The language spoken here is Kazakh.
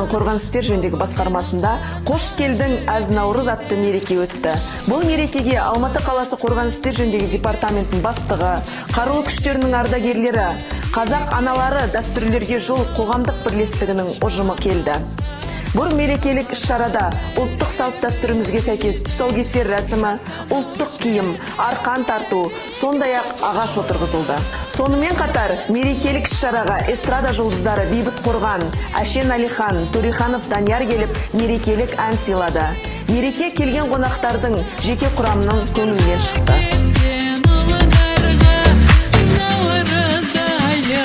облысының қорғаныс істер жөніндегі басқармасында «Қош келдің әз Наурыз» атты мереке өтті. Бұл мерекеге Алматы қаласы қорғаныс істер жөніндегі департаменттің бастығы, қарулы күштерінің ардагерлері, қазақ аналары дәстүрлерге жол қоғамдық бірлестігінің ұжымы келді. Бұл мерекелік іс-шарада ұлттық салт дәстүрімізге сәйкес тұсаукесер рәсімі, ұлттық киім, арқан тарту, сондай-ақ ағаш отырғызылды. Сонымен қатар мерекелік іс-шараға эстрада жұлдыздары Бейбіт Қорған, Әшен Әлихан, Төреханов Данияр келіп, мерекелік ән сыйлады. Мереке келген қонақтардың жеке құрамның көңілінен шықты. Nauruz ayı,